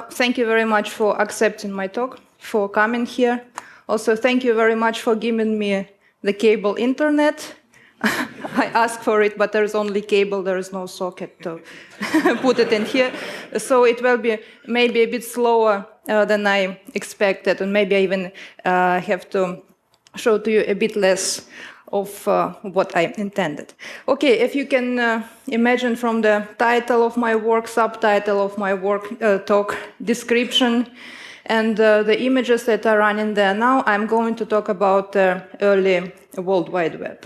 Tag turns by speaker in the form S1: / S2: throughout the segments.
S1: Thank you very much for accepting my talk, for coming here. Also, thank you very much for giving me the cable internet. I asked for it, but there's only cable, there is no socket to put it in here. So it will be maybe a bit slower than I expected, and maybe I even have to show to you a bit less of what I intended. Okay, if you can imagine from the title of my work, subtitle of my work, talk, description, and the images that are running there now, I'm going to talk about the early World Wide Web.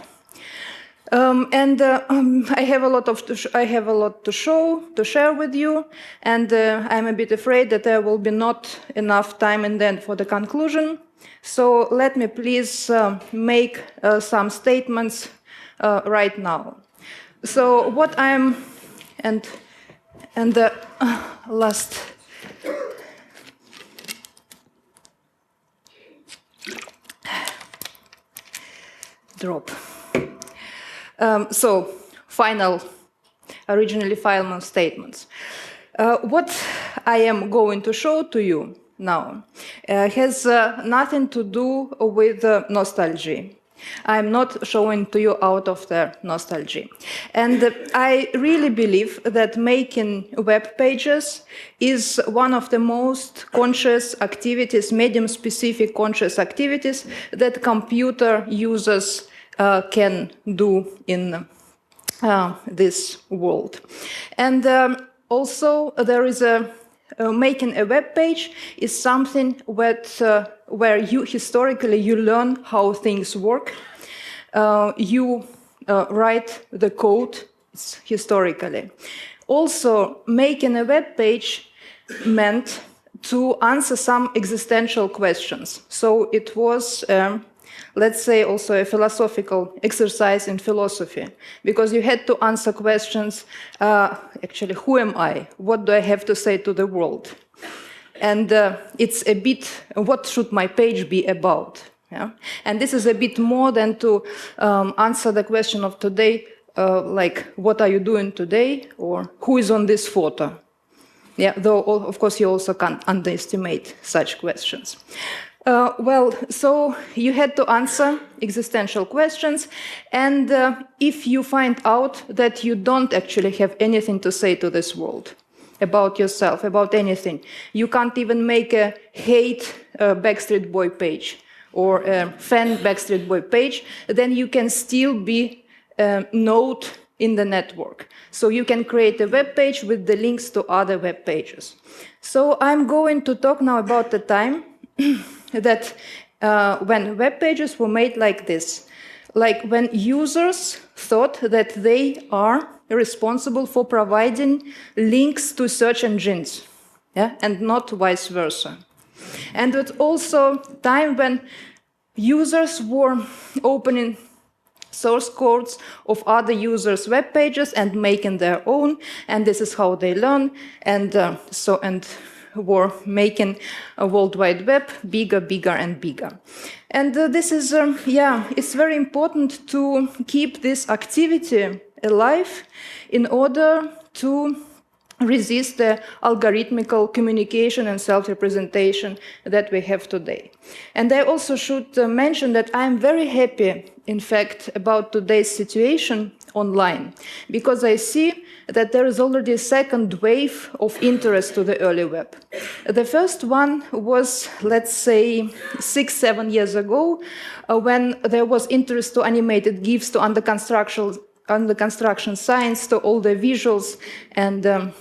S1: I have a lot to share with you, and I'm a bit afraid that there will be not enough time in the end for the conclusion. So let me please make some statements right now. So what I'm and the last. Drop. So, originally final statements. What I am going to show to you now has nothing to do with nostalgia. I'm not showing to you out of the nostalgia. And I really believe that making web pages is one of the most conscious activities, medium-specific conscious activities that computer users can do in this world. And also there is making a web page is something where you historically learn how things work. You write the code historically. Also, making a web page meant to answer some existential questions. So it was let's say also a philosophical exercise in philosophy, because you had to answer questions, actually, who am I? What do I have to say to the world? And it's a bit, what should my page be about? Yeah? And this is a bit more than to answer the question of today, like, what are you doing today? Or who is on this photo? Yeah, though, of course, you also can't underestimate such questions. Well, so you had to answer existential questions, and if you find out that you don't actually have anything to say to this world about yourself, about anything, you can't even make a hate Backstreet Boy page or a fan Backstreet Boy page, then you can still be a node in the network. So you can create a web page with the links to other web pages. So I'm going to talk now about the time that when web pages were made like this, like when users thought that they are responsible for providing links to search engines, yeah, and not vice versa. And it's also time when users were opening source codes of other users' web pages and making their own, and this is how they learn, and were making a World Wide Web bigger, bigger, and bigger. And this is, it's very important to keep this activity alive in order to resist the algorithmical communication and self-representation that we have today. And I also should mention that I'm very happy, in fact, about today's situation online, because I see that there is already a second wave of interest to the early web. The first one was, let's say, 6-7 years ago, when there was interest to animated GIFs, to under construction science, to all the visuals, and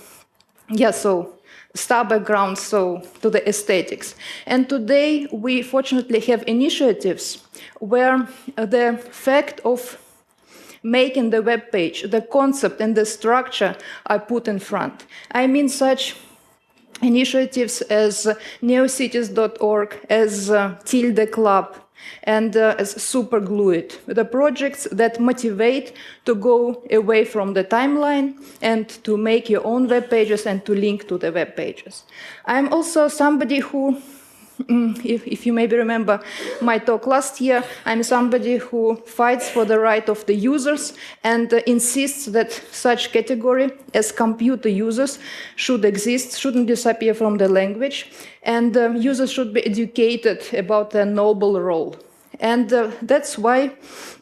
S1: so star backgrounds, so to the aesthetics. And today we fortunately have initiatives where the fact of making the web page, the concept and the structure are put in front. I mean such initiatives as neocities.org, as Tilde Club, and as Superglued, the projects that motivate to go away from the timeline and to make your own web pages and to link to the web pages. I'm also somebody who if you maybe remember my talk last year, I'm somebody who fights for the right of the users and insists that such category as computer users should exist, shouldn't disappear from the language, and users should be educated about their noble role. And that's why,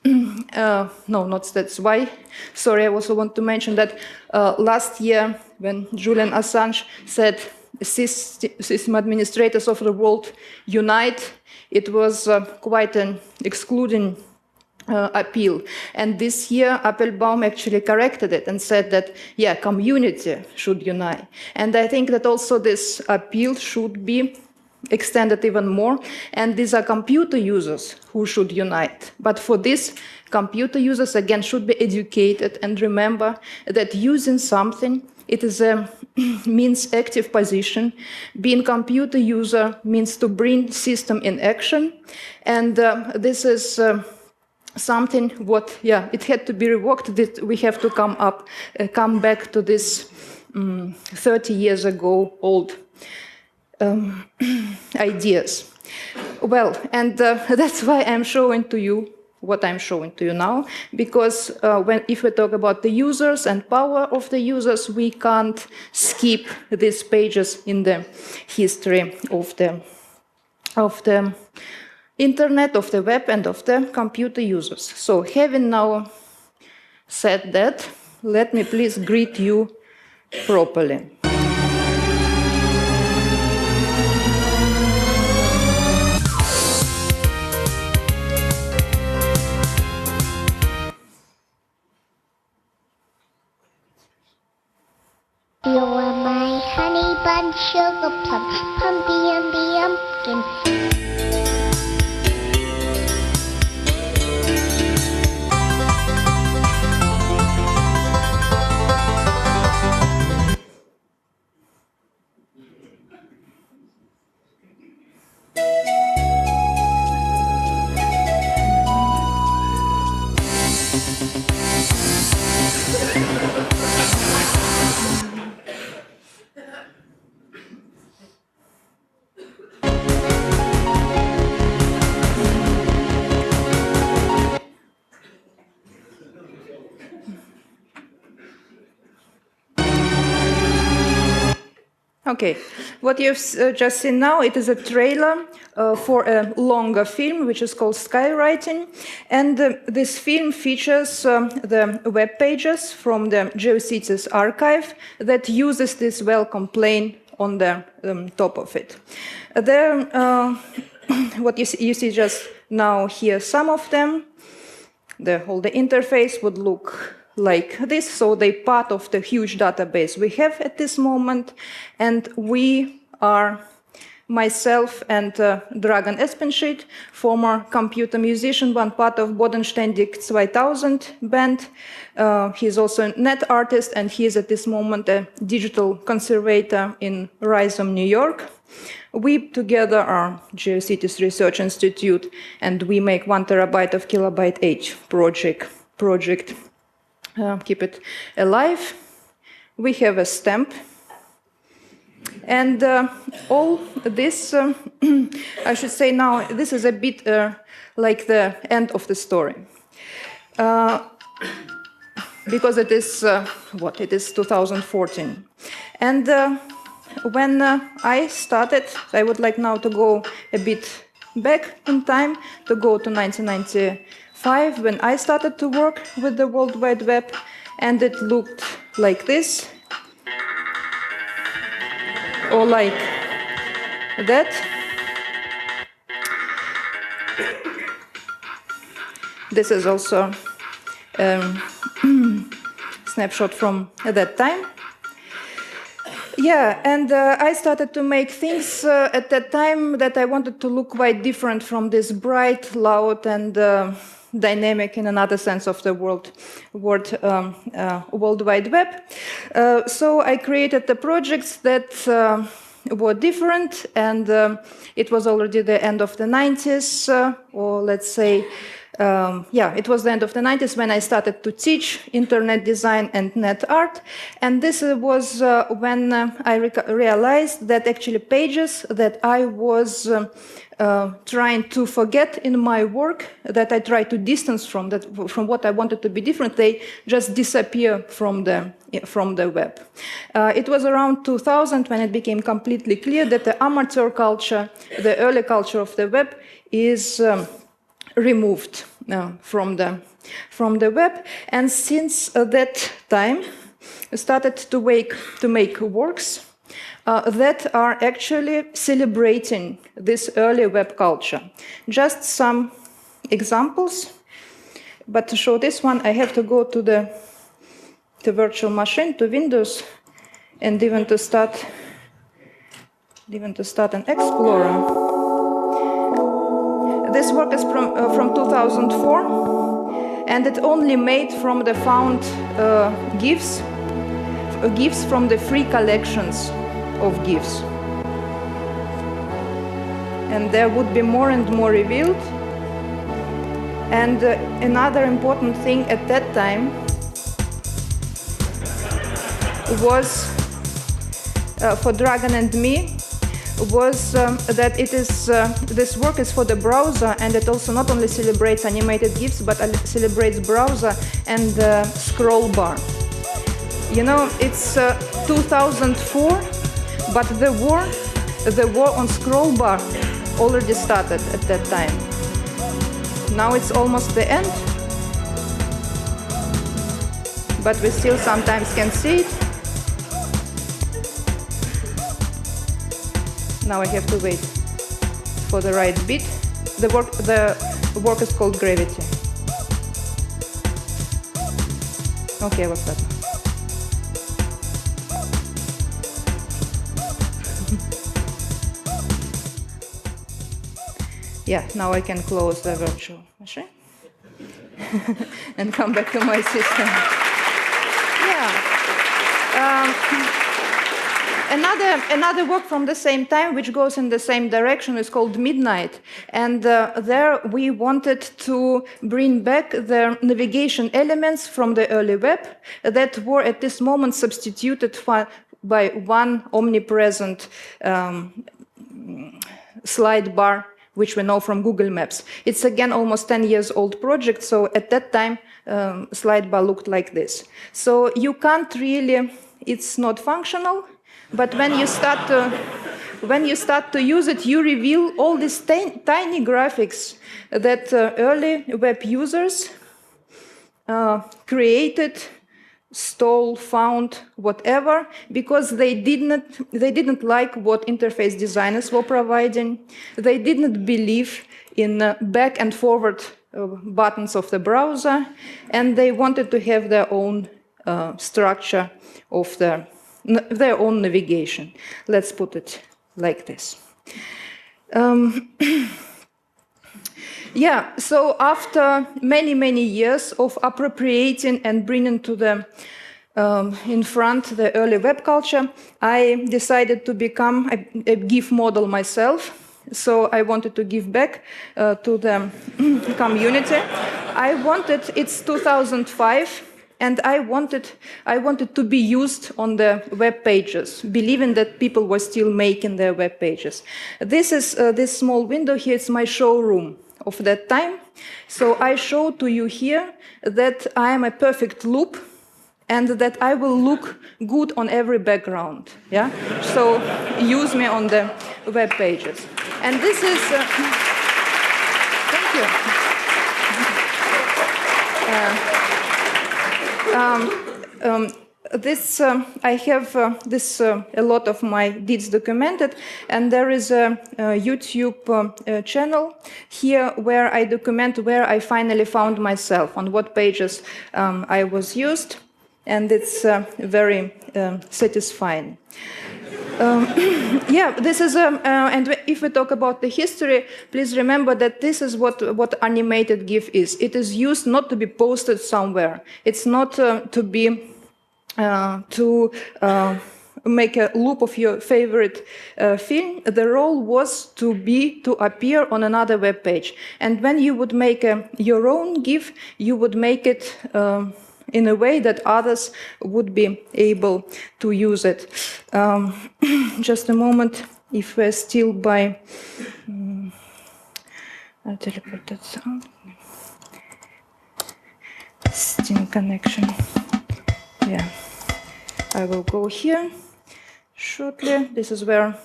S1: no, not that's why, sorry, I also want to mention that last year when Julian Assange said, system administrators of the world unite, it was quite an excluding appeal. And this year, Appelbaum actually corrected it and said that, yeah, community should unite. And I think that also this appeal should be extended even more, and these are computer users who should unite. But for this, computer users, again, should be educated and remember that using something, it is a means active position. Being computer user means to bring system in action, and this is something what, yeah, it had to be revoked, that we have to come back to this 30 years ago old ideas. Well, and that's why I'm showing to you what I'm showing to you now, because if we talk about the users and power of the users, we can't skip these pages in the history of the internet, of the web, and of the computer users. So having now said that, let me please greet you properly.
S2: You are my honey bun, sugar plum, pumpkin.
S1: Okay, what you've just seen now, it is a trailer for a longer film, which is called Skywriting. And this film features the web pages from the GeoCities archive that uses this welcome plane on the top of it. There, what you see just now here, some of them, the whole interface would look like this, so they're part of the huge database we have at this moment, and we are, myself and Dragan Espenshit, former computer musician, one part of Bodenständig 2000 band. He's also a net artist, and he is at this moment a digital conservator in Rhizome, New York. We together are GeoCities Research Institute, and we make 1 terabyte of kilobyte H project. Keep it alive. We have a stamp. And all this, I should say now, this is a bit like the end of the story. Because it is, it is 2014. And when I started, I would like now to go a bit back in time, to go to 1995, when I started to work with the World Wide Web, and it looked like this, or like that. This is also a snapshot from that time. Yeah, and I started to make things at that time that I wanted to look quite different from this bright, loud, and dynamic, in another sense of the World Wide Web. So I created the projects that were different, and it was already the end of the 90s, or let's say yeah, it was the end of the 90s when I started to teach internet design and net art. And this was when I realized that actually pages that I was trying to forget in my work, that I tried to distance from what I wanted to be different, they just disappear from the web. It was around 2000 when it became completely clear that the amateur culture, the early culture of the web, is removed from the web. And since that time, I started to make works that are actually celebrating this early web culture. Just some examples, but to show this one, I have to go to the virtual machine, to Windows, and even to start an Explorer. This work is from 2004, and it only made from the found GIFs from the free collections of GIFs. And there would be more and more revealed. And another important thing at that time was, for Dragon and me, was that it is this work is for the browser, and it also not only celebrates animated GIFs, but celebrates browser and the scroll bar. You know, it's 2004, but the war on scroll bar already started at that time. Now it's almost the end, but we still sometimes can see it. Now I have to wait for the right bit. The work is called Gravity. Okay, what's that? Yeah, now I can close the virtual machine and come back to my system. Yeah. Another work from the same time, which goes in the same direction, is called Midnight. And there we wanted to bring back the navigation elements from the early web that were at this moment substituted by one omnipresent slide bar, which we know from Google Maps. It's again almost 10 years old project, so at that time slide bar looked like this. So you can't really, it's not functional, but when you start to use it, you reveal all these tiny graphics that early web users created, stole, found, whatever, because they didn't like what interface designers were providing. They didn't believe in back and forward buttons of the browser, and they wanted to have their own structure of their own navigation. Let's put it like this. Yeah, so after many, many years of appropriating and bringing to the in front the early web culture, I decided to become a GIF model myself. So I wanted to give back to the community. It's 2005, and I wanted to be used on the web pages, believing that people were still making their web pages. This is this small window here. It's my showroom of that time. So I show to you here that I am a perfect loop, and that I will look good on every background. Yeah. So use me on the web pages. And this is. Thank you. I have a lot of my deeds documented, and there is a YouTube channel here where I document where I finally found myself, on what pages I was used, and it's very satisfying. Yeah, this is and if we talk about the history, please remember that this is what animated GIF is. It is used not to be posted somewhere. It's not to be to make a loop of your favorite film, the role was to appear on another web page. And when you would make your own GIF, you would make it in a way that others would be able to use it. Just a moment, if we're still by... I'll teleport that sound. Steam connection. Yeah, I will go here shortly. This is where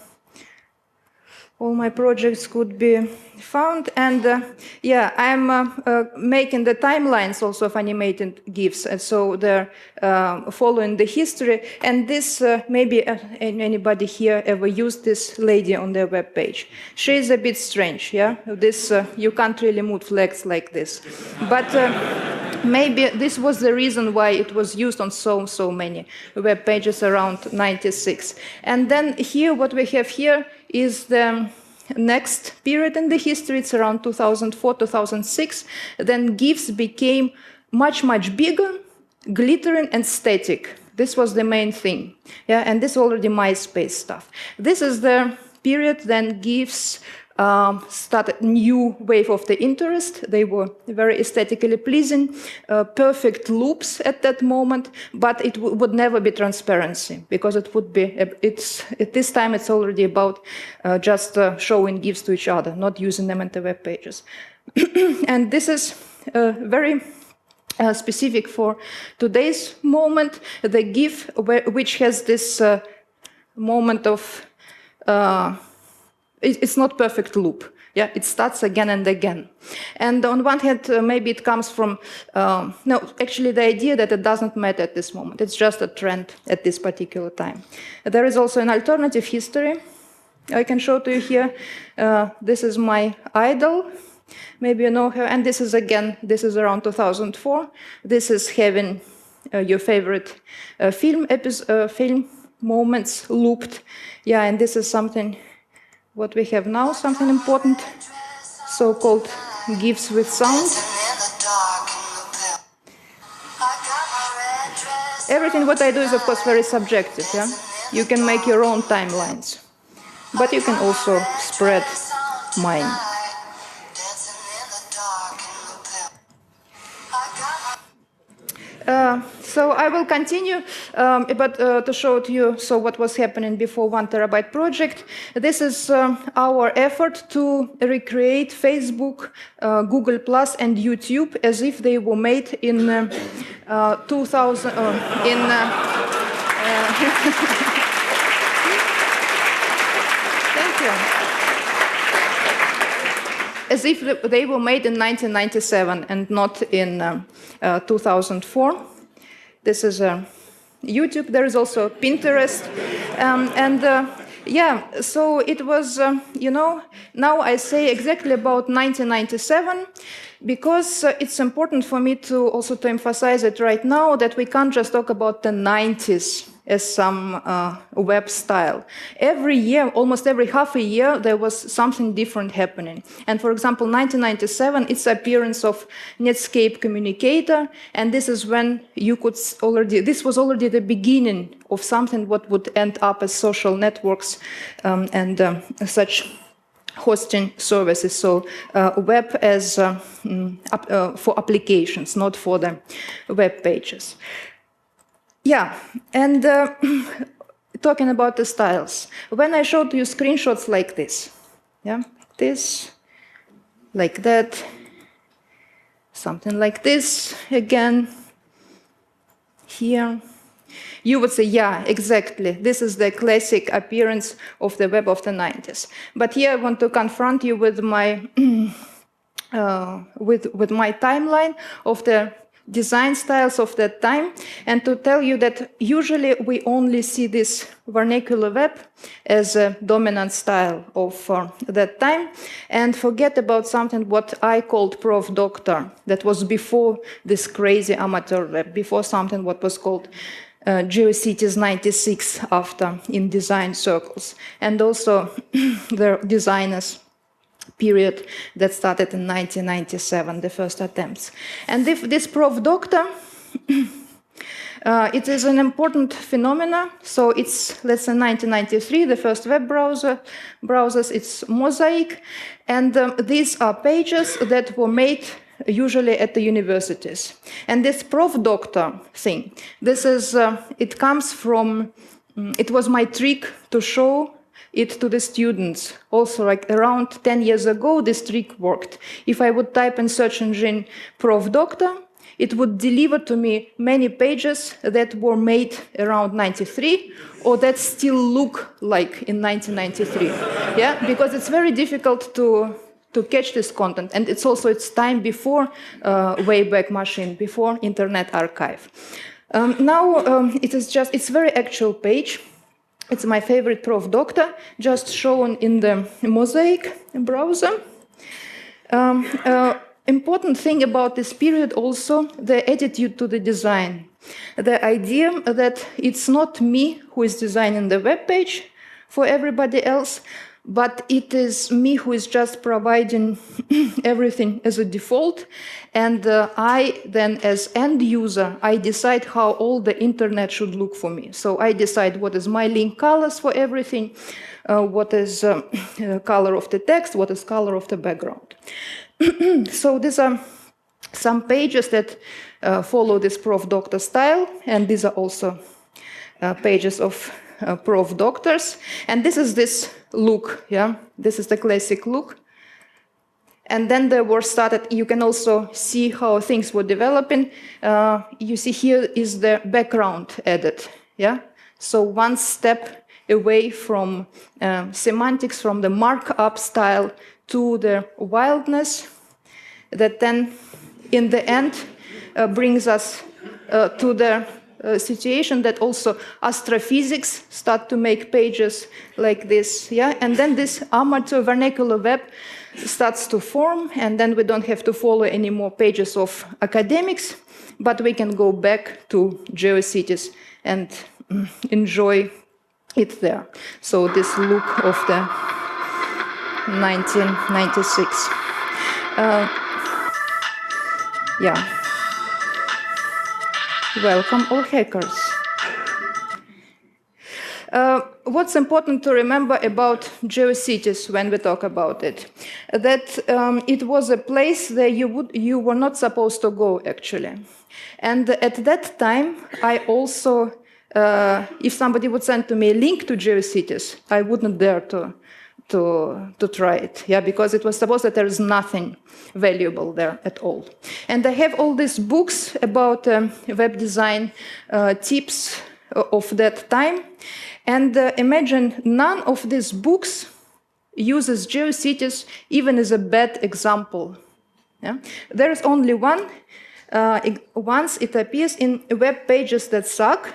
S1: all my projects could be found. And yeah, I'm making the timelines also of animated GIFs. And so they're following the history. And this, maybe anybody here ever used this lady on their web page. She's a bit strange, yeah? This, you can't really move flags like this. But maybe this was the reason why it was used on so many web pages around 96. And then here, what we have here is the next period in the history. It's around 2004, 2006. Then GIFs became much bigger, glittering and static. This was the main thing. Yeah, and this is already MySpace stuff. This is the period then GIFs started new wave of the interest. They were very aesthetically pleasing, perfect loops at that moment, but it would never be transparency, because it would be, at this time it's already about just showing GIFs to each other, not using them in the web pages. And this is very specific for today's moment, the GIF, which has this moment of it's not perfect loop. Yeah, it starts again and again. And on one hand, maybe it comes from, no, actually the idea that it doesn't matter at this moment. It's just a trend at this particular time. There is also an alternative history I can show to you here. This is my idol. Maybe you know her. And this is, again, this is around 2004. This is having your favorite film moments looped. Yeah, and this is something what we have now, something important, so-called GIFs with sound. Everything what I do is, of course, very subjective. Yeah? You can make your own timelines, but you can also spread mine. So I will continue, but to show to you what was happening before 1 terabyte project. This is our effort to recreate Facebook, Google Plus, and YouTube as if they were made in 2000. Thank you. As if they were made in 1997 and not in 2004. This is YouTube. There is also Pinterest. Yeah, so it was, you know, now I say exactly about 1997, because it's important for me to also to emphasize it right now that we can't just talk about the 90s as some web style. Every year, almost every half a year, there was something different happening. And for example, 1997, it's the appearance of Netscape Communicator, and this is when you could already, this was already the beginning of something what would end up as social networks and such hosting services, so web as for applications, not for the web pages. Yeah, and talking about the styles, when I showed you screenshots like this, yeah, this, like that, something like this, again, here, you would say, yeah, exactly, this is the classic appearance of the web of the 90s. But here I want to confront you with my, with my timeline of the design styles of that time, and to tell you that usually we only see this vernacular web as a dominant style of that time, and forget about something what I called Prof. Doctor, that was before this crazy amateur web, before something what was called GeoCities 96 after in design circles, and also the designers period that started in 1997, the first attempts. And if this Prof. Doctor It is an important phenomena. So it's, let's say, 1993, the first web browsers, it's Mosaic. And these are pages that were made usually at the universities. And this prof doctor thing, this is, it comes from, it was my trick to show it to the students. Also, like around 10 years ago, this trick worked. If I would type in search engine prof doctor, it would deliver to me many pages that were made around 93 or that still look like in 1993. Yeah, because it's very difficult to catch this content, and it's time before Wayback Machine, before Internet Archive. Now it's very actual page. It's my favorite prof doctor, just shown in the Mosaic browser. Important thing about this period also, the attitude to the design. The idea that it's not me who is designing the web page for everybody else, but it is me who is just providing everything as a default. And I then, as end user, I decide how all the internet should look for me. So I decide what is my link colors for everything, what is color of the text, what is color of the background. So these are some pages that follow this prof doctor style, and these are also pages of prof doctors. And this is this look, yeah? This is the classic look. And then they were started, you can also see how things were developing. You see here is the background added, yeah? So one step away from semantics, from the markup style to the wildness, that then in the end brings us to the situation that also astrophysics start to make pages like this, yeah? And then this amateur vernacular web starts to form, and then we don't have to follow any more pages of academics, but we can go back to GeoCities and enjoy it there. So this look of the 1996. Yeah. Welcome, all hackers. What's important to remember about GeoCities when we talk about it? That it was a place that you were not supposed to go, actually. And at that time, I also, if somebody would send to me a link to GeoCities, I wouldn't dare to try it, yeah, because it was supposed that there is nothing valuable there at all. And I have all these books about web design tips of that time. And imagine none of these books uses GeoCities even as a bad example. Yeah? There is only one. Once it appears in web pages that suck.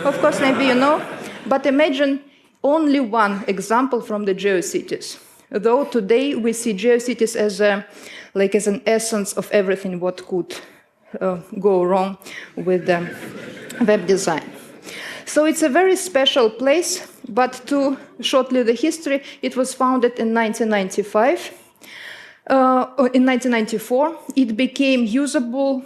S1: Of course, maybe you know. But imagine only one example from the GeoCities. Though today we see GeoCities as an essence of everything what could go wrong with web design. So it's a very special place, but to shortly the history, it was founded in 1995. In 1994, it became usable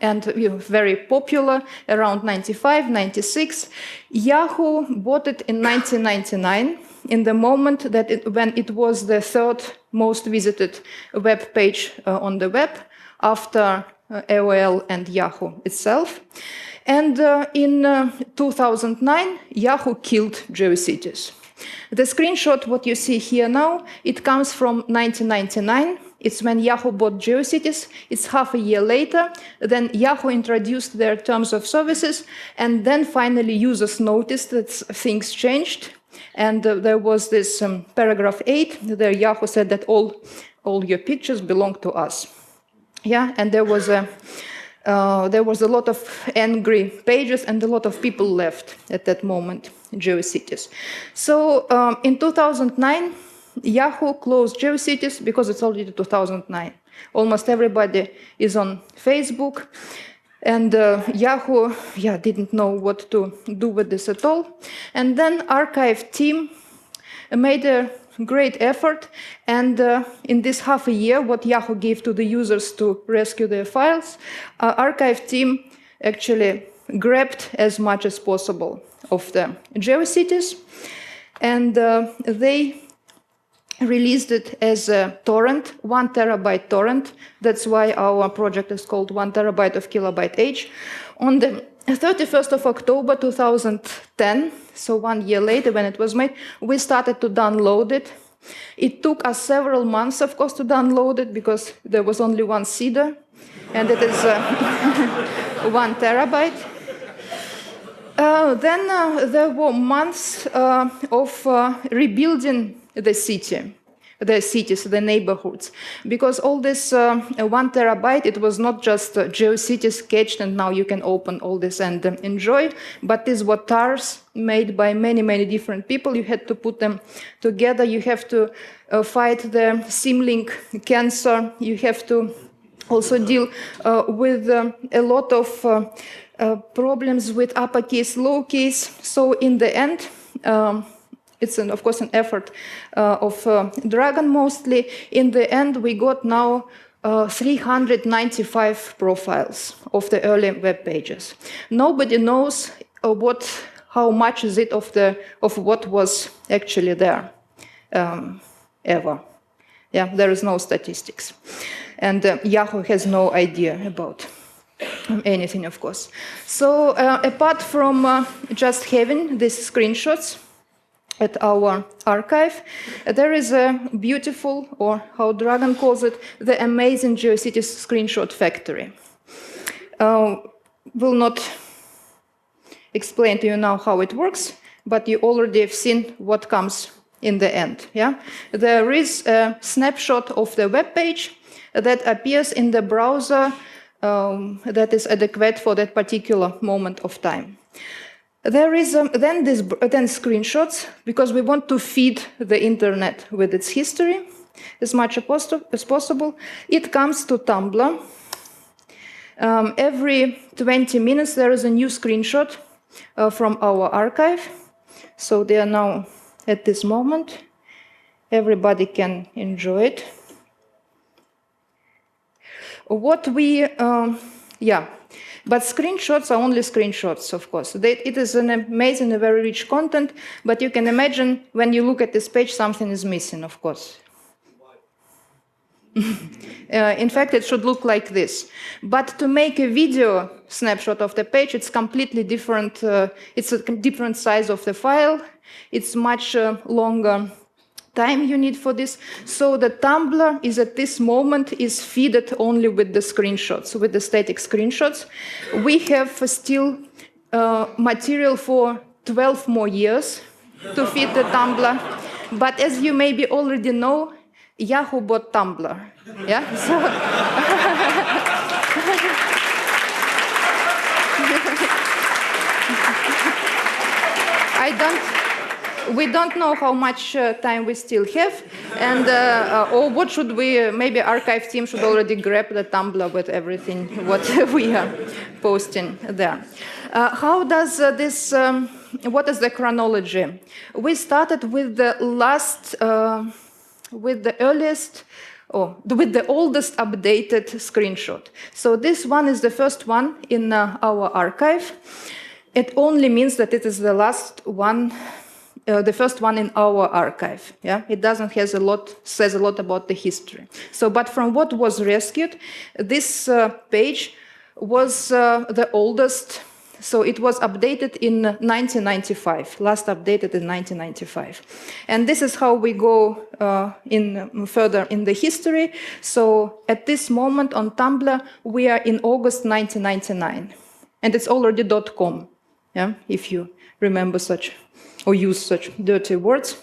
S1: and very popular around 95, 96. Yahoo bought it in 1999, in the moment that when it was the third most visited web page on the web, after AOL and Yahoo itself. And in 2009, Yahoo killed GeoCities. The screenshot, what you see here now, it comes from 1999. It's when Yahoo bought GeoCities. It's half a year later. Then Yahoo introduced their terms of services, and then finally users noticed that things changed. And there was this paragraph 8, there Yahoo said that all your pictures belong to us. Yeah, and there was a lot of angry pages, and a lot of people left at that moment GeoCities. So in 2009, Yahoo closed GeoCities because it's already 2009. Almost everybody is on Facebook, and Yahoo, didn't know what to do with this at all. And then archive team made a great effort, and in this half a year, what Yahoo gave to the users to rescue their files, archive team actually grabbed as much as possible of the GeoCities, and they released it as a torrent, 1 terabyte torrent. That's why our project is called 1 terabyte of kilobyte H. On the 31st of October 2010, so 1 year later when it was made, we started to download it. It took us several months, of course, to download it because there was only one seeder, and it is 1 terabyte. Then there were months of rebuilding the city, the cities, the neighborhoods, because all this 1 terabyte, it was not just GeoCities cached and now you can open all this and enjoy, but these were TARs made by many, many different people. You had to put them together. You have to fight the symlink cancer. You have to also deal with a lot of problems with uppercase, lowercase. So in the end, it's of course an effort of Dragon mostly. In the end, we got now 395 profiles of the early web pages. Nobody knows how much is it of what was actually there ever. Yeah, there is no statistics, and Yahoo has no idea about anything, of course. So apart from just having these screenshots at our archive, there is a beautiful, or how Dragon calls it, the amazing GeoCities screenshot factory. Will not explain to you now how it works, but you already have seen what comes in the end. Yeah, there is a snapshot of the web page that appears in the browser that is adequate for that particular moment of time. There is then screenshots, because we want to feed the internet with its history as much as possible. It comes to Tumblr. Every 20 minutes there is a new screenshot from our archive. So they are now at this moment. Everybody can enjoy it. But screenshots are only screenshots, of course. It is an amazing, a very rich content, but you can imagine when you look at this page, something is missing, of course. In fact, it should look like this. But to make a video snapshot of the page, it's completely different. It's a different size of the file. It's much longer time you need for this. So the Tumblr is at this moment is feeded only with the screenshots, with the static screenshots. We have still material for 12 more years to feed the Tumblr. But as you maybe already know, Yahoo bought Tumblr. Yeah? So we don't know how much time we still have, and or what should we, maybe archive team should already grab the Tumblr with everything what we are posting there. How does this, what is the chronology? We started with the last, with the earliest, with the oldest updated screenshot. So this one is the first one in our archive. It only means that it is the last one, the first one in our archive. Yeah, it doesn't says a lot about the history. So, but from what was rescued, this page was the oldest. So it was updated in 1995, last updated in 1995. And this is how we go further in the history. So at this moment on Tumblr, we are in August 1999. And it's already .com, yeah, if you remember such or use such dirty words.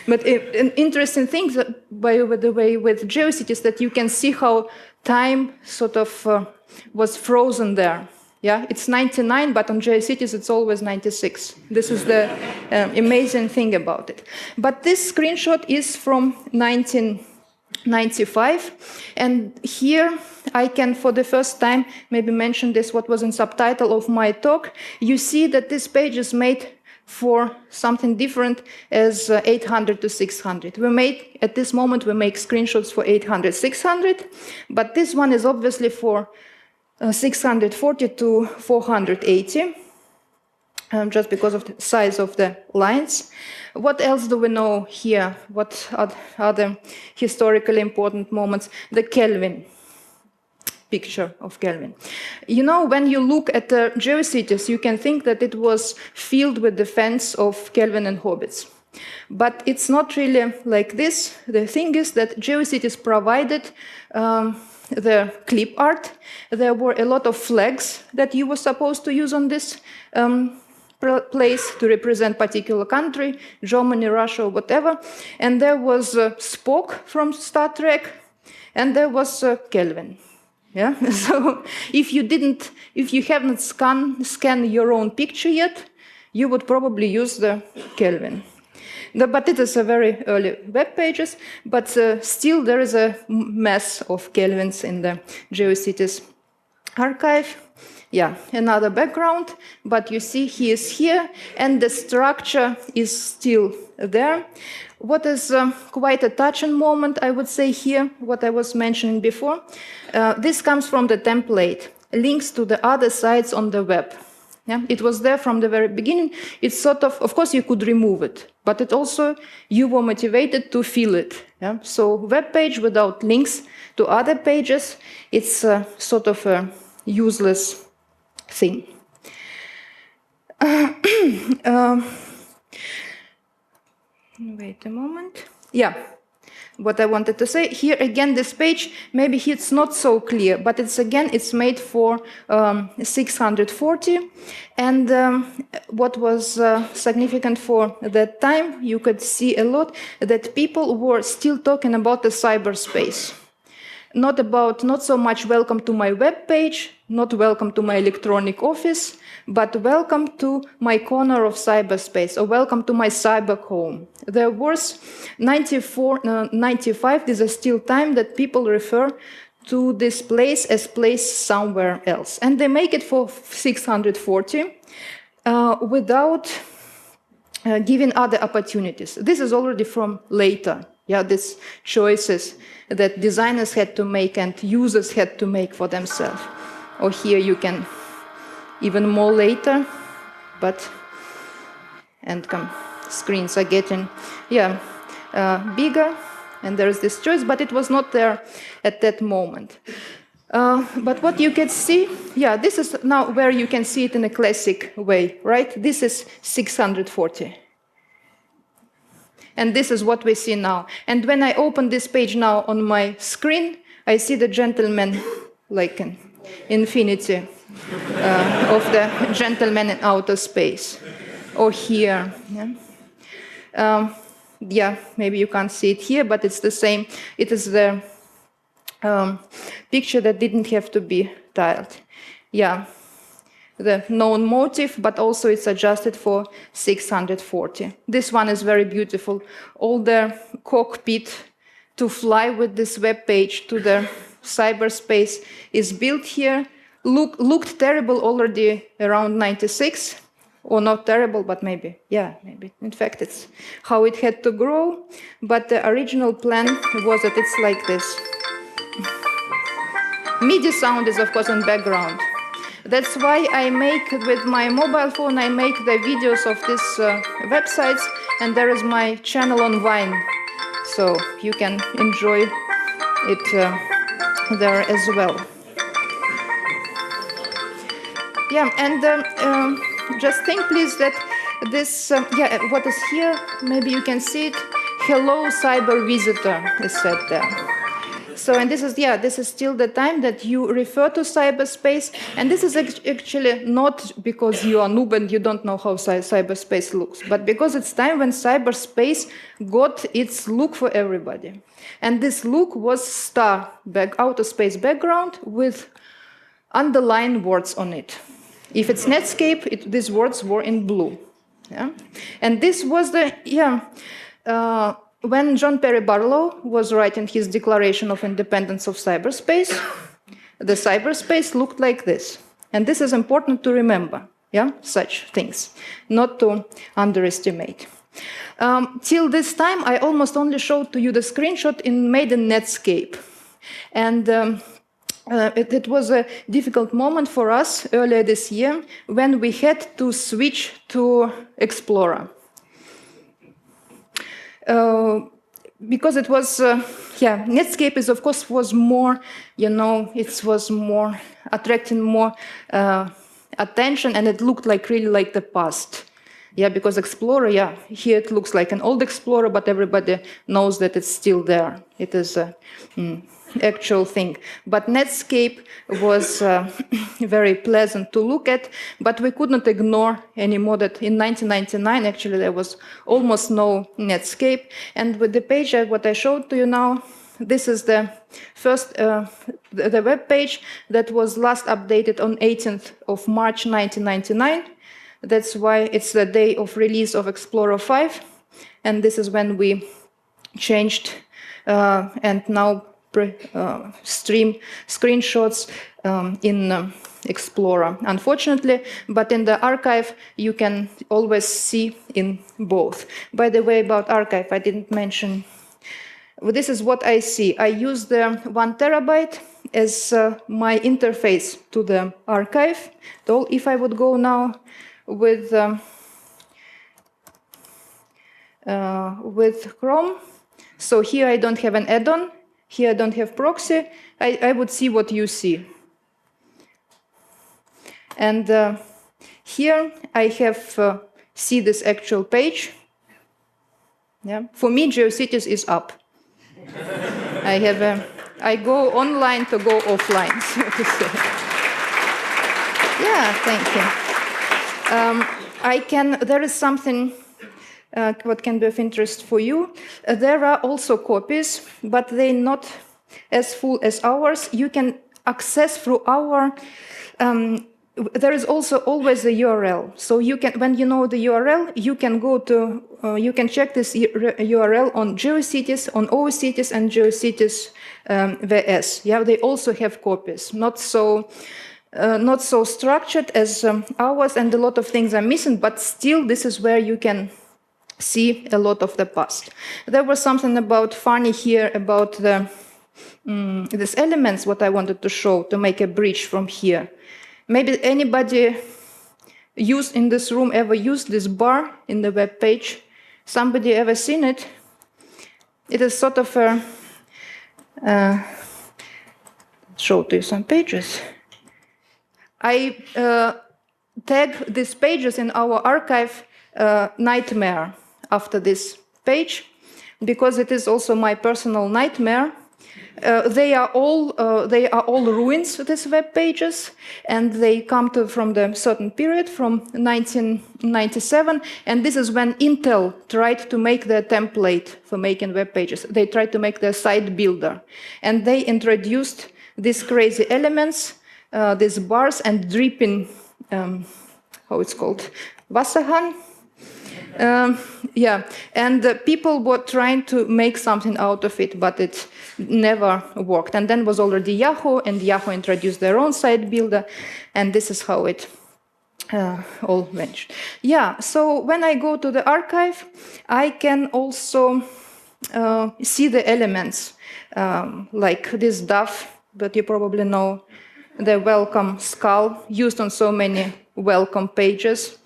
S1: But an interesting thing, by the way, with GeoCities, that you can see how time sort of was frozen there. Yeah, it's 99, but on GeoCities it's always 96. This is the amazing thing about it. But this screenshot is from 1995, and here I can, for the first time, maybe mention this, what was in subtitle of my talk. You see that this page is made for something different as 800 to 600. At this moment, we make screenshots for 800, 600, but this one is obviously for 640 to 480, just because of the size of the lines. What else do we know here? What are other historically important moments? The Kelvin picture of Kelvin. You know, when you look at the GeoCities, you can think that it was filled with the fans of Kelvin and hobbits. But it's not really like this. The thing is that GeoCities provided the clip art. There were a lot of flags that you were supposed to use on this place to represent particular country, Germany, Russia, or whatever. And there was Spock from Star Trek, and there was Kelvin. Yeah. So if you haven't scanned your own picture yet, you would probably use the Kelvin. But it is a very early web pages, but still there is a mess of Kelvins in the GeoCities archive. Yeah, another background, but you see he is here, and the structure is still there. What is quite a touching moment, I would say here, what I was mentioning before, this comes from the template, links to the other sites on the web. Yeah, it was there from the very beginning. It's sort of course, you could remove it, but it also, you were motivated to fill it. Yeah? So web page without links to other pages, it's sort of a useless thing. Wait a moment. Yeah, what I wanted to say here again, this page, maybe it's not so clear, but it's made for 640, and what was significant for that time, you could see a lot that people were still talking about the cyberspace. Not so much welcome to my web page, not welcome to my electronic office, but welcome to my corner of cyberspace, or welcome to my cyber home. There was 95, this is still time that people refer to this place as place somewhere else. And they make it for 640 without giving other opportunities. This is already from later. Yeah, these choices that designers had to make and users had to make for themselves. Or here you can even more later, and screens are getting, bigger, and there is this choice, but it was not there at that moment. But what you can see, this is now where you can see it in a classic way, right? This is 640. And this is what we see now. And when I open this page now on my screen, I see the gentleman, like an infinity of the gentleman in outer space. Or here. Maybe you can't see it here, but it's the same. It is the picture that didn't have to be tiled. Yeah. The known motif, but also it's adjusted for 640. This one is very beautiful. All the cockpit to fly with this web page to the cyberspace is built here. Looked terrible already around 96, or not terrible, but maybe. In fact, it's how it had to grow. But the original plan was that it's like this. MIDI sound is, of course, in background. That's why I make, with my mobile phone, I make the videos of these websites, and there is my channel on Vine, so you can enjoy it there as well. Just think, please, that this, what is here, maybe you can see it, hello cyber visitor is said there. So, and this is still the time that you refer to cyberspace, and this is actually not because you are noob and you don't know how cyberspace looks, but because it's time when cyberspace got its look for everybody. And this look was outer space background with underlined words on it. If it's Netscape, these words were in blue. Yeah? And this was when John Perry Barlow was writing his Declaration of Independence of Cyberspace, the cyberspace looked like this. And this is important to remember, such things, not to underestimate. Till this time, I almost only showed to you the screenshot made in Netscape. And it was a difficult moment for us earlier this year when we had to switch to Explorer. Because it was, Netscape is, of course, was more, it was more attracting more attention, and it looked like really like the past. Yeah, because Explorer, here it looks like an old Explorer, but everybody knows that it's still there. It is a actual thing. But Netscape was very pleasant to look at, but we could not ignore anymore that in 1999, actually, there was almost no Netscape. And with the page, what I showed to you now, this is the first, the web page that was last updated on 18th of March 1999. That's why it's the day of release of Explorer 5. And this is when we changed and now stream screenshots in Explorer, unfortunately, but in the archive you can always see in both. By the way, about archive, I didn't mention, this is what I see. I use the 1 terabyte as my interface to the archive. So if I would go now with Chrome, so here I don't have an add-on. Here I don't have proxy. I would see what you see. And here I have see this actual page. Yeah. For me, GeoCities is up. I go online to go offline, so to say. Yeah, thank you. There is something what can be of interest for you. There are also copies, but they're not as full as ours. You can access through our, there is also always a URL. So you can, when you know the URL, you can go to, you can check this URL on GeoCities, on OCities and GeoCities VS. Yeah, they also have copies, not so structured as ours, and a lot of things are missing, but still this is where you can see a lot of the past. There was something about funny here about the these elements, what I wanted to show to make a bridge from here. Maybe anybody in this room ever used this bar in the web page? Somebody ever seen it? It is sort of a show to you some pages. I tag these pages in our archive nightmare after this page, because it is also my personal nightmare. They are all ruins, these web pages, and they come from the certain period, from 1997, and this is when Intel tried to make their template for making web pages. They tried to make their site builder, and they introduced these crazy elements, these bars and dripping, how it's called, Wasserhahn. And people were trying to make something out of it, but it never worked. And then was already Yahoo, and Yahoo introduced their own site builder, and this is how it all went. Yeah, so when I go to the archive, I can also see the elements, like this dove that you probably know, the welcome skull, used on so many welcome pages.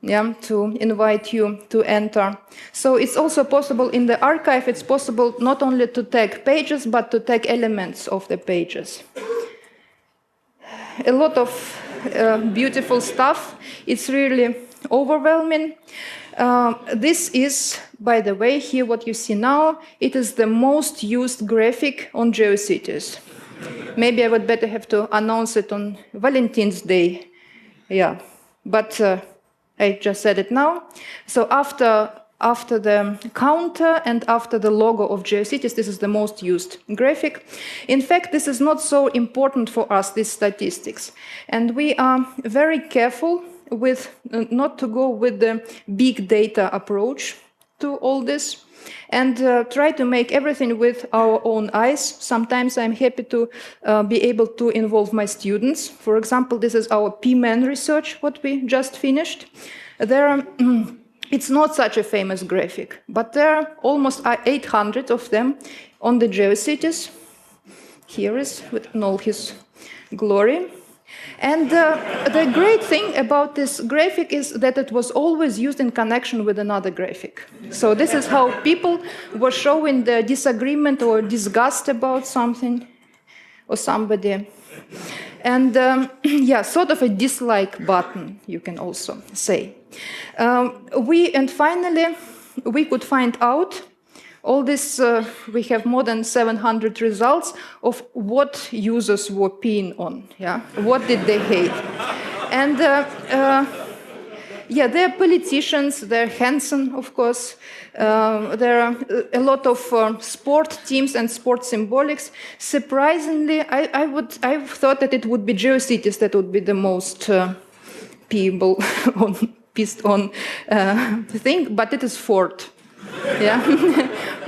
S1: Yeah, to invite you to enter. So it's also possible in the archive, it's possible not only to tag pages, but to tag elements of the pages. A lot of beautiful stuff. It's really overwhelming. This is, by the way, here what you see now, it is the most used graphic on GeoCities. Maybe I would better have to announce it on Valentine's Day. Yeah, but I just said it now. So after the counter and after the logo of GeoCities, this is the most used graphic. In fact, this is not so important for us, these statistics. And we are very careful with not to go with the big data approach to all this, and try to make everything with our own eyes. Sometimes I'm happy to be able to involve my students. For example, this is our P-Man research, what we just finished. There are, it's not such a famous graphic, but there are almost 800 of them on the GeoCities. Here is with all his glory. And the great thing about this graphic is that it was always used in connection with another graphic. So this is how people were showing their disagreement or disgust about something or somebody. And yeah, sort of a dislike button, you can also say. And finally, we could find out all this, we have more than 700 results of what users were peeing on, yeah? What did they hate? And yeah, they're politicians, they're handsome, of course. There are a lot of sport teams and sport symbolics. Surprisingly, I thought that it would be GeoCities that would be the most peeable pissed on thing, but it is Ford. Yeah,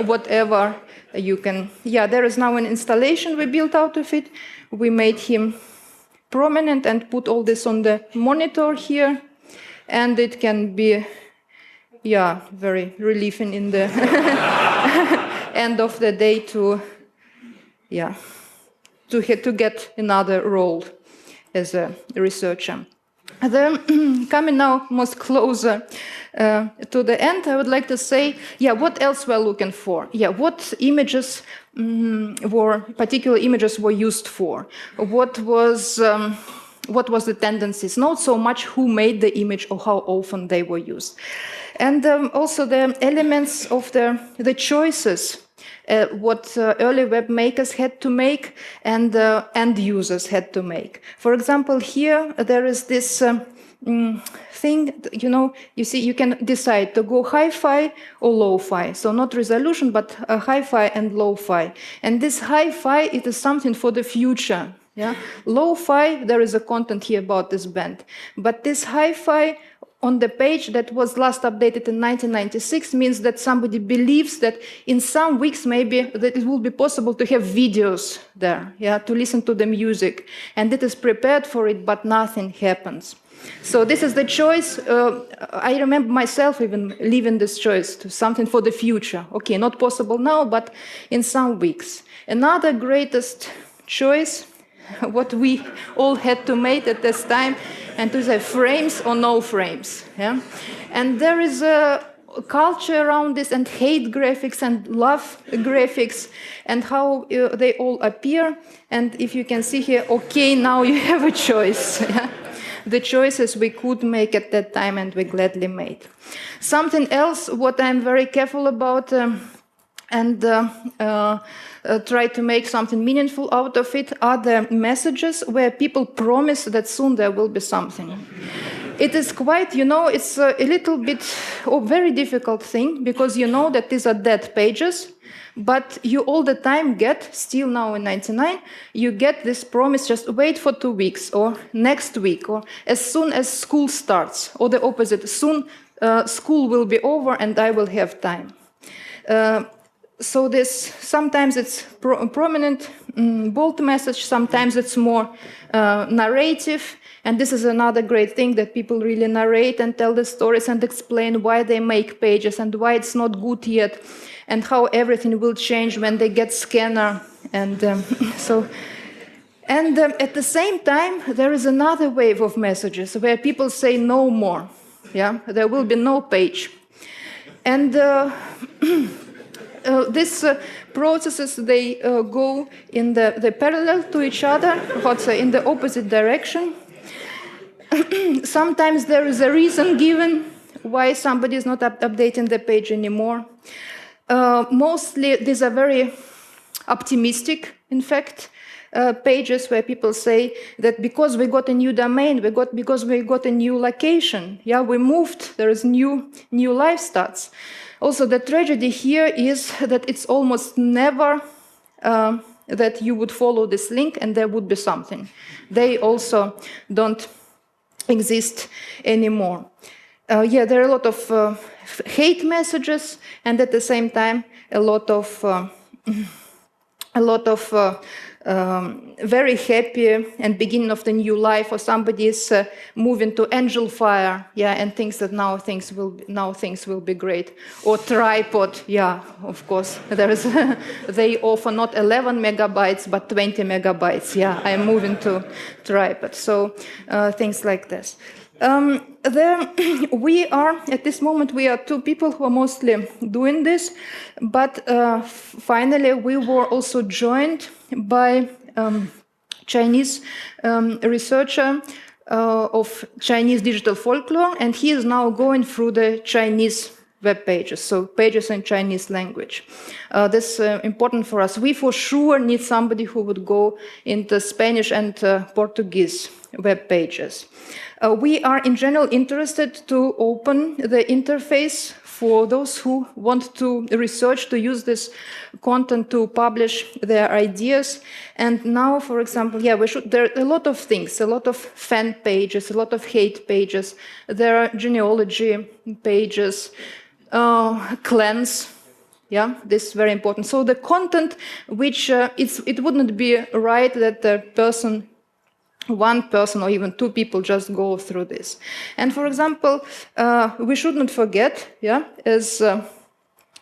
S1: whatever you can. Yeah, there is now an installation we built out of it. We made him prominent and put all this on the monitor here, and it can be, yeah, very relieving in the end of the day to, yeah, to get another role as a researcher. Coming now most closer to the end, I would like to say, yeah, what else we're looking for? Yeah, what images particular images were used for? What was the tendencies? Not so much who made the image or how often they were used. And also the elements of the choices what early web makers had to make and end users had to make. For example, here there is this thing, you see, you can decide to go hi-fi or low-fi. So not resolution, but hi-fi and low-fi. And this hi-fi, it is something for the future. Yeah? Low-fi, there is a content here about this band. But this hi-fi on the page that was last updated in 1996 means that somebody believes that in some weeks maybe that it will be possible to have videos there, yeah, to listen to the music. And it is prepared for it, but nothing happens. So this is the choice. I remember myself even leaving this choice to something for the future. Okay, not possible now, but in some weeks. Another greatest choice, what we all had to make at this time, and to say frames or no frames. Yeah? And there is a culture around this, and hate graphics and love graphics, and how they all appear. And if you can see here, okay, now you have a choice. Yeah? The choices we could make at that time, and we gladly made. Something else, what I'm very careful about, try to make something meaningful out of it, are the messages where people promise that soon there will be something. It is quite, it's a little bit very difficult thing, because you know that these are dead pages, but you all the time get, still now in 99, you get this promise, just wait for 2 weeks, or next week, or as soon as school starts, or the opposite, soon school will be over and I will have time. So this, sometimes it's prominent, bold message, sometimes it's more narrative, and this is another great thing, that people really narrate and tell the stories and explain why they make pages and why it's not good yet, and how everything will change when they get scanner, and at the same time, there is another wave of messages where people say no more, yeah, there will be no page, and these processes, they go in the parallel to each other, in the opposite direction. Sometimes there is a reason given why somebody is not updating the page anymore. Mostly these are very optimistic, in fact, pages where people say that because we got a new domain, because we got a new location, yeah, we moved, there is new life starts. Also, the tragedy here is that it's almost never that you would follow this link and there would be something. They also don't exist anymore. Yeah, there are a lot of hate messages, and at the same time, a lot of very happy and beginning of the new life, or somebody is moving to angel fire, yeah, and thinks that now things will be great. Or tripod, yeah, of course. There is they offer not 11 megabytes but 20 megabytes. Yeah, I am moving to tripod. So things like this. We are, at this moment, we are two people who are mostly doing this, but finally we were also joined by Chinese researcher of Chinese digital folklore, and he is now going through the Chinese web pages, so pages in Chinese language. This is important for us. We for sure need somebody who would go into Spanish and Portuguese web pages. We are in general interested to open the interface for those who want to research, to use this content to publish their ideas. And now, for example, yeah, there are a lot of things, a lot of fan pages, a lot of hate pages. There are genealogy pages, clans. Yeah, this is very important. So the content, which it wouldn't be right that the one person or even two people just go through this. And for example, we shouldn't forget, yeah, as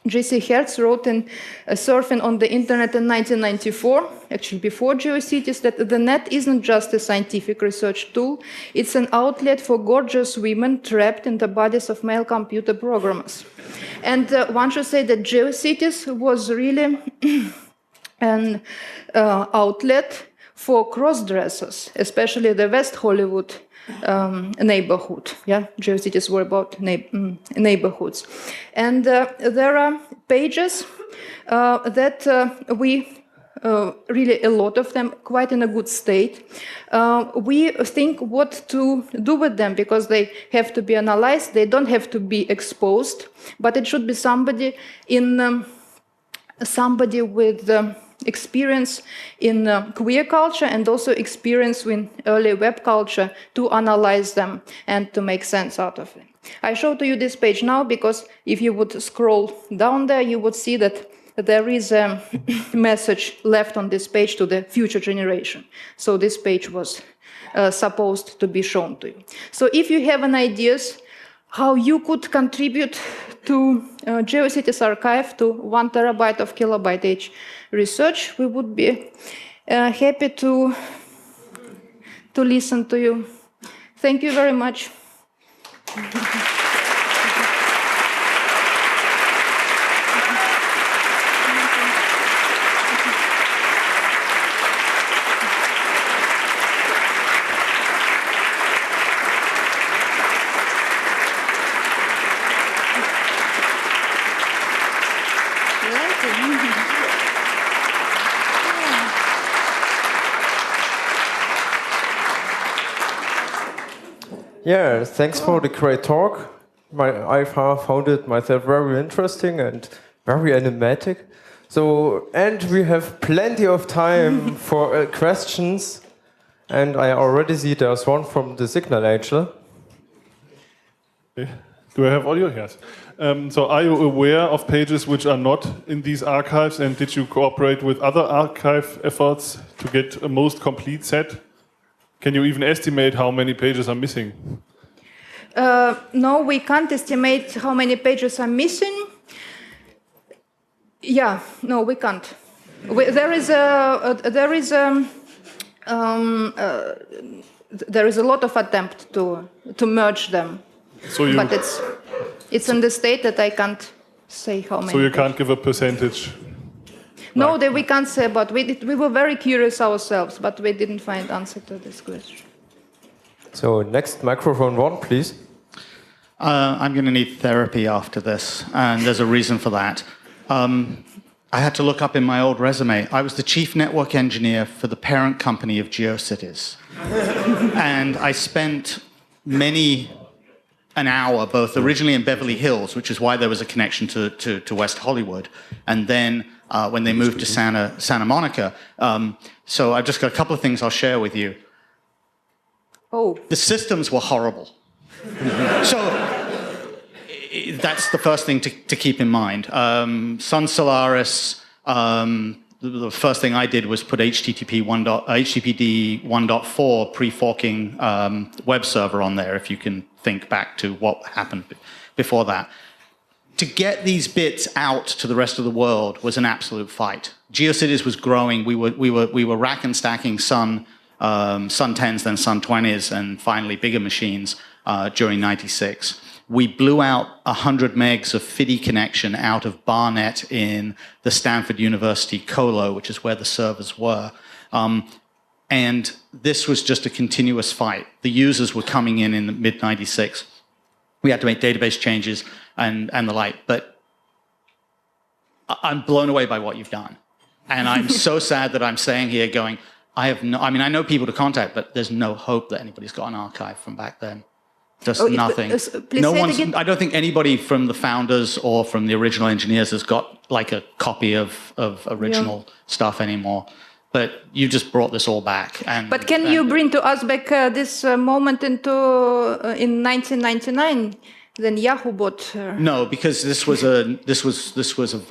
S1: J.C. Hertz wrote in Surfing on the Internet in 1994, actually before GeoCities, that the net isn't just a scientific research tool, it's an outlet for gorgeous women trapped in the bodies of male computer programmers. And one should say that GeoCities was really an outlet for cross-dressers, especially the West Hollywood neighborhood. Yeah, GeoCities were about neighborhoods. And there are pages that we really, a lot of them, quite in a good state. We think what to do with them, because they have to be analyzed, they don't have to be exposed, but it should be somebody with experience in queer culture and also experience in early web culture to analyze them and to make sense out of it. I show to you this page now because if you would scroll down there, you would see that there is a message left on this page to the future generation. So this page was supposed to be shown to you. So if you have an ideas how you could contribute to GeoCities archive to 1 terabyte of kilobyte age research, we would be happy to listen to you. Thank you very much.
S3: Yeah, thanks for the great talk. I found it myself very interesting and very animatic. So, and we have plenty of time for questions. And I already see there's one from the Signal Angel.
S4: Do I have audio? Yes. So are you aware of pages which are not in these archives, and did you cooperate with other archive efforts to get a most complete set? Can you even estimate how many pages are missing?
S1: No, we can't estimate how many pages are missing. Yeah, no, we can't. There is a lot of attempt to merge them, so but it's in the state that I can't say how many.
S4: So you can't give a percentage.
S1: No, that we can't say, but we were very curious ourselves, but we didn't find answer to this question.
S3: So next microphone one, please.
S5: I'm going to need therapy after this, and there's a reason for that. I had to look up in my old resume. I was the chief network engineer for the parent company of GeoCities. And I spent an hour, both originally in Beverly Hills, which is why there was a connection to West Hollywood, and then when they moved to Santa Monica. So I've just got a couple of things I'll share with you.
S1: Oh.
S5: The systems were horrible. So that's the first thing to keep in mind. Sun Solaris, the first thing I did was put HTTPD 1.4 pre-forking web server on there, if you can think back to what happened before that. To get these bits out to the rest of the world was an absolute fight. GeoCities was growing. We were rack and stacking Sun 10s, then Sun 20s, and finally bigger machines during '96. We blew out 100 megs of FIDI connection out of Barnet in the Stanford University Colo, which is where the servers were. And this was just a continuous fight. The users were coming in the mid-'96. We had to make database changes and the like. But I'm blown away by what you've done. And I'm so sad that I'm staying here going, I know people to contact, but there's no hope that anybody's got an archive from back then. Just nothing. No one's. I don't think anybody from the founders or from the original engineers has got like a copy of original stuff anymore. But you just brought this all back.
S1: But can you bring to us back this moment in 1999? Then Yahoo bought.
S5: No, because this was I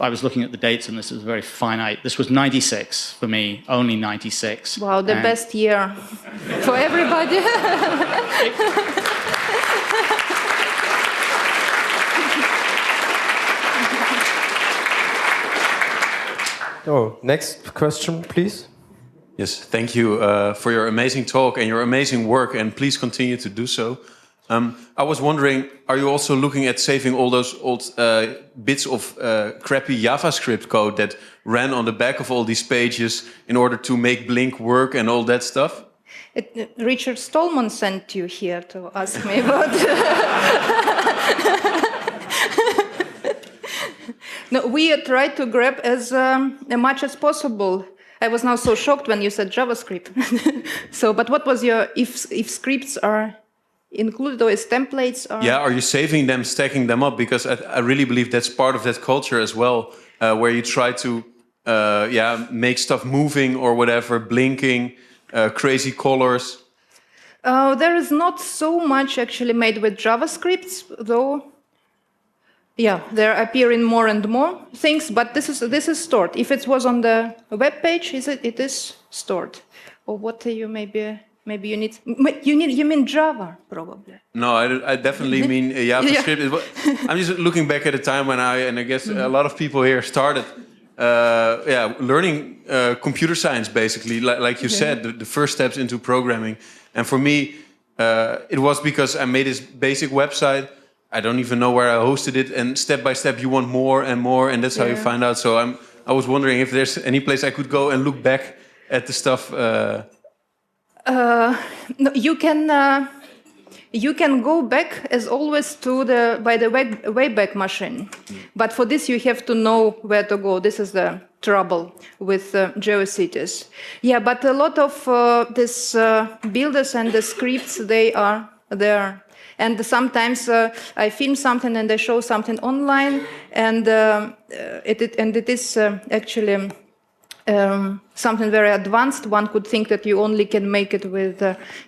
S5: was looking at the dates, and this is very finite. This was '96 for me, only '96.
S1: Wow, the best year for everybody.
S3: Oh, next question, please.
S6: Yes, thank you for your amazing talk and your amazing work, and please continue to do so. I was wondering, are you also looking at saving all those old bits of crappy JavaScript code that ran on the back of all these pages in order to make Blink work and all that stuff?
S1: Richard Stallman sent you here to ask me about. No, we tried to grab as much as possible. I was now so shocked when you said JavaScript. So, but what was your if scripts are included or as templates? Or?
S6: Yeah, are you saving them, stacking them up? Because I really believe that's part of that culture as well, where you try to make stuff moving or whatever, blinking, crazy colors.
S1: There is not so much actually made with JavaScript, though. Yeah, they're appearing more and more things, but this is stored. If it was on the web page, it is stored. Or what do you maybe you mean Java probably?
S6: No, I definitely mean JavaScript. Yeah. I'm just looking back at a time when I guess a lot of people here started learning computer science basically, like you said, the first steps into programming. And for me, it was because I made this basic website. I don't even know where I hosted it, and step by step you want more and more, and that's how you find out. So I was wondering if there's any place I could go and look back at the stuff.
S1: No, you can go back as always to by the Wayback Machine, but for this you have to know where to go. This is the trouble with GeoCities. Yeah, but a lot of these builders and the scripts, they are there. And sometimes I film something and I show something online, and it is actually something very advanced. One could think that you only can make it with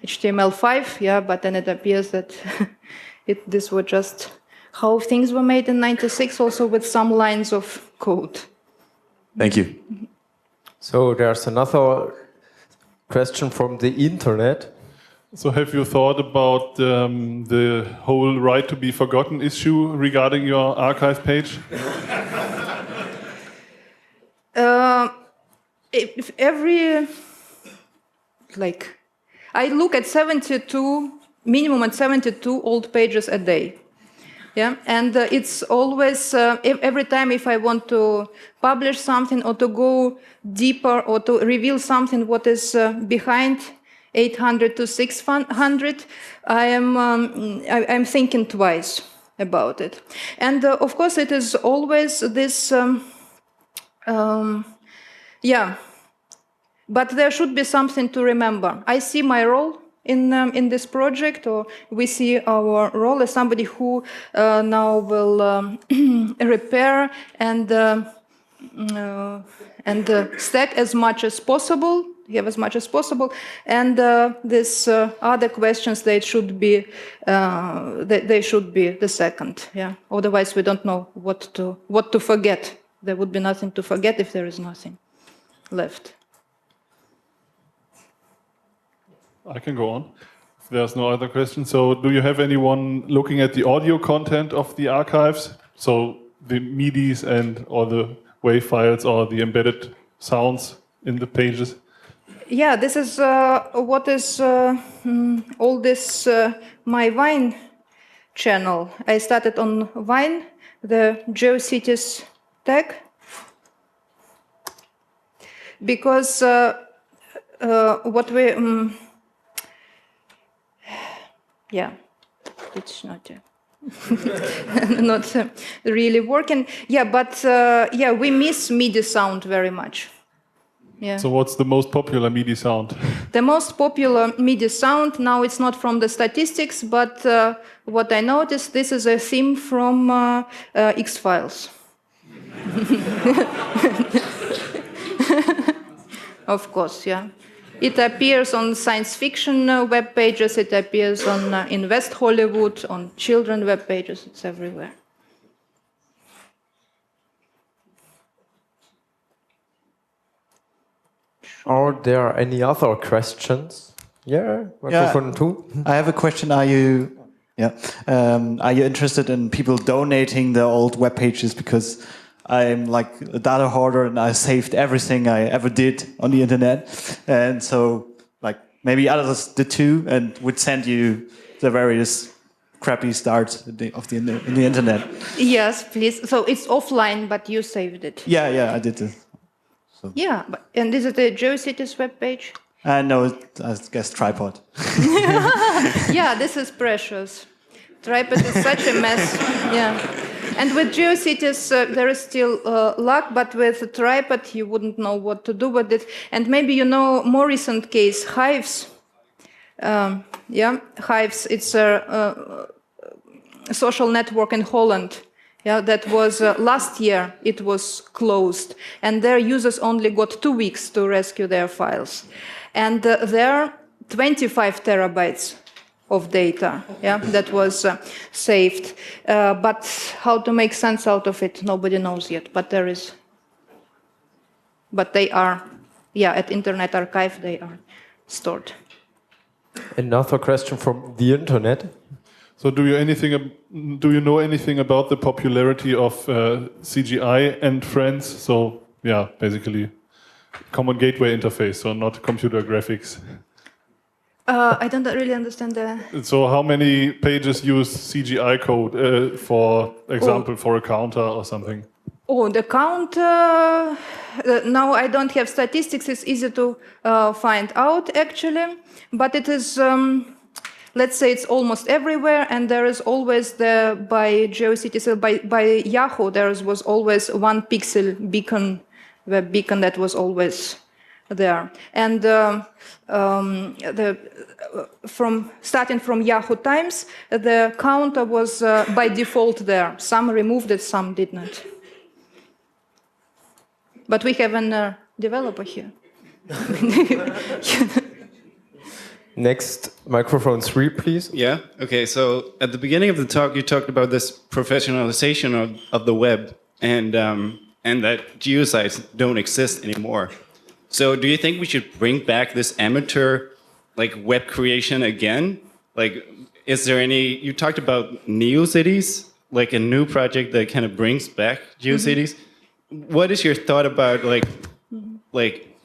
S1: HTML5, but then it appears that this was just how things were made in '96, also with some lines of code.
S6: Thank you.
S3: So there's another question from the internet.
S4: So have you thought about the whole right to be forgotten issue regarding your archive page?
S1: If I look at 72, minimum at 72 old pages a day. Yeah, and it's always, every time if I want to publish something or to go deeper or to reveal something what is behind 800 to 600, I'm thinking twice about it. And of course it is always this, but there should be something to remember. I see my role in this project, or we see our role as somebody who now will repair and stack as much as possible, have as much as possible, and these other questions, they should be the second. Yeah. Otherwise, we don't know what to forget. There would be nothing to forget if there is nothing. left.
S4: I can go on. If there's no other questions. So do you have anyone looking at the audio content of the archives? So the MIDIs and or the WAV files or the embedded sounds in the pages?
S1: Yeah, this is what is all this my Vine channel. I started on Vine, the GeoCities tag, because what we yeah, it's not not really working. Yeah, but yeah, we miss MIDI sound very much. Yeah.
S4: So what's the most popular MIDI sound?
S1: The most popular MIDI sound, now it's not from the statistics, but what I noticed, this is a theme from X-Files. Of course, yeah. It appears on science fiction web pages, it appears on in West Hollywood, on children web pages, it's everywhere.
S3: Are there any other questions? Yeah, microphone two.
S7: I have a question. Are you interested in people donating their old web pages? Because I'm like a data hoarder and I saved everything I ever did on the internet, and so like maybe others did too, and would send you the various crappy starts in the internet.
S1: Yes, please. So it's offline, but you saved it.
S7: Yeah, I did this. So.
S1: Yeah, and is it a GeoCities webpage?
S7: No, I guess tripod.
S1: Yeah, this is precious. Tripod is such a mess. Yeah. And with GeoCities, there is still luck, but with a tripod, you wouldn't know what to do with it. And maybe you know more recent case, Hives. Hives, it's a social network in Holland. Yeah, that was last year, it was closed. And their users only got 2 weeks to rescue their files. And there are 25 terabytes of data, yeah, that was saved. But how to make sense out of it, nobody knows yet. But there is. But they are, yeah, at Internet Archive, they are stored.
S3: Another question from the internet.
S4: So do you know anything about the popularity of CGI and friends? So yeah, basically common gateway interface, so not computer graphics.
S1: I don't really understand the...
S4: So how many pages use CGI code, for example, for a counter or something?
S1: Oh, the count, now I don't have statistics, it's easy to find out actually, but it is, let's say it's almost everywhere, and there is always by GeoCities, by Yahoo, there was always 1 pixel beacon, web beacon that was always there. And starting from Yahoo Times, the counter was by default there. Some removed it, some did not. But we have a developer here.
S3: Next, microphone 3, please.
S8: Yeah, okay, so at the beginning of the talk, you talked about this professionalization of the web and that geosites don't exist anymore. So do you think we should bring back this amateur web creation again? Is there any, you talked about NeoCities, like a new project that kind of brings back GeoCities. Mm-hmm. What is your thought about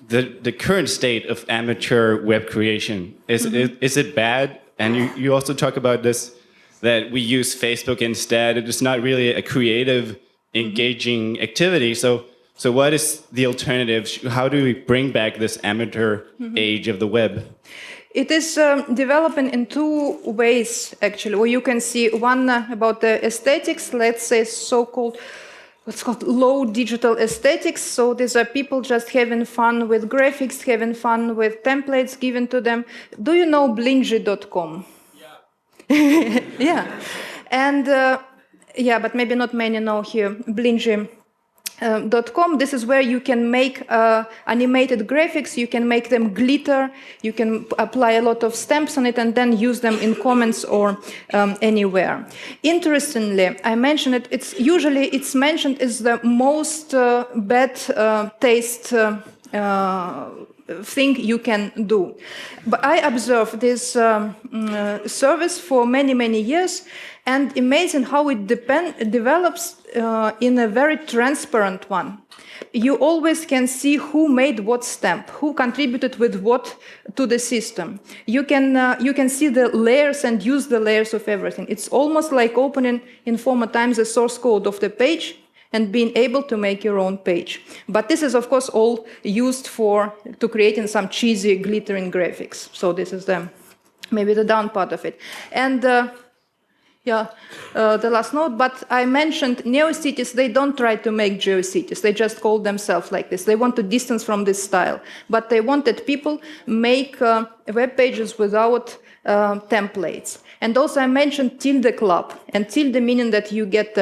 S8: the current state of amateur web creation? Is it bad? And you also talk about this, that we use Facebook instead. It is not really a creative, engaging activity. So what is the alternative? How do we bring back this amateur age of the web?
S1: It is developing in 2 ways, actually. Or you can see one about the aesthetics, let's say so-called, what's called low digital aesthetics. So these are people just having fun with graphics, having fun with templates given to them. Do you know Blingy.com? Yeah. Yeah. And yeah, but maybe not many know here. Blingy.com. This is where you can make animated graphics, you can make them glitter, you can apply a lot of stamps on it and then use them in comments or anywhere. Interestingly, I mentioned it, it's mentioned as the most bad taste thing you can do. But I observed this service for many, many years, and amazing how it develops in a very transparent one. You always can see who made what stamp, who contributed with what to the system. You can see the layers and use the layers of everything. It's almost like opening in former times the source code of the page and being able to make your own page. But this is, of course, all used to creating some cheesy, glittering graphics. So this is maybe the down part of it. And the last note, but I mentioned NeoCities, they don't try to make GeoCities. They just call themselves like this. They want to distance from this style. But they want that people make web pages without templates. And also I mentioned tilde club. And tilde meaning that you get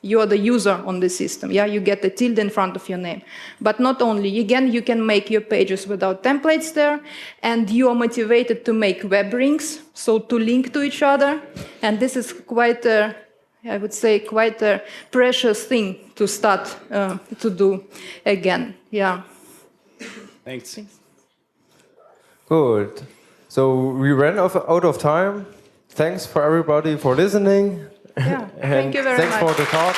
S1: you are the user on the system. Yeah, you get the tilde in front of your name. But not only, again, you can make your pages without templates there, and you are motivated to make web rings, so to link to each other. And this is quite I would say, quite a precious thing to start to do again. Yeah.
S8: Thanks.
S3: Good. So we ran out of time. Thanks for everybody for listening.
S1: Yeah, thank you very much.
S3: Thanks for the talk.